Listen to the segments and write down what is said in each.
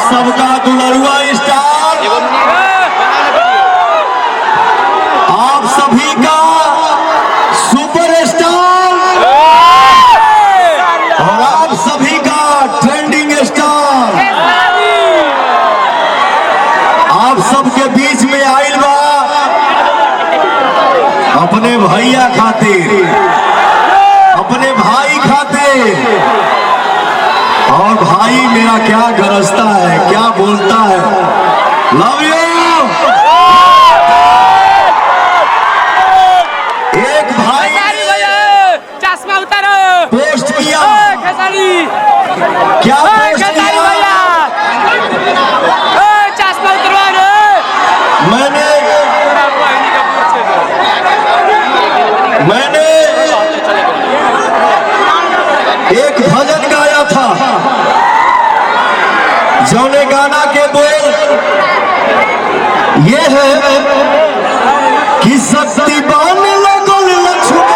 सबका दुलरुआ स्टार, आप सभी का सुपरस्टार और आप सभी का ट्रेंडिंग स्टार आप सबके बीच में आइल बा अपने भैया खातिर, अपने भाई खातिर। और भाई मेरा क्या गरजता है, क्या बोलता है, लव यू। एक भाई चश्मा उतारो, पोस्ट किया, क्या पोस्ट किया? चश्मा उतरवा रे। मैंने एक भजन गाया था, जौने गाना के बोल ये है कि शक्ति बान लगल लक्ष्मण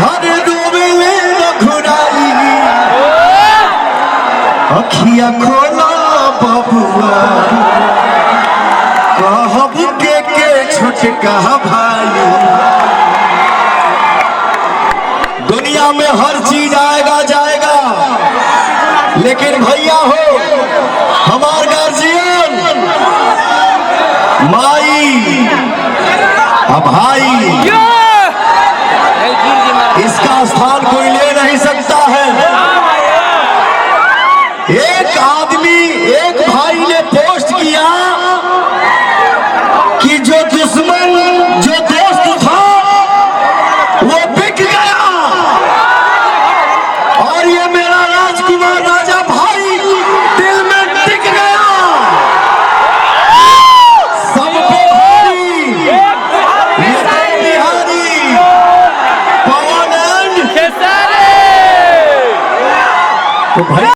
हर डूबे रघुराई, अखिया खोला बबुआ कहब के छोटका भाई। दुनिया में हर चीज आएगा जाएगा, लेकिन भैया हो हमार गार्जियन माई भाई, इसका स्थान कोई ले नहीं सकता है। एक आदमी, एक भाई ने पोस्ट किया कि जो दुश्मन जो दोस्त था वो बिक गया, और ये मेरा राजकुमार राजा भाई दिल में टिक गया। सब बिहारी पवन एंड तो भाई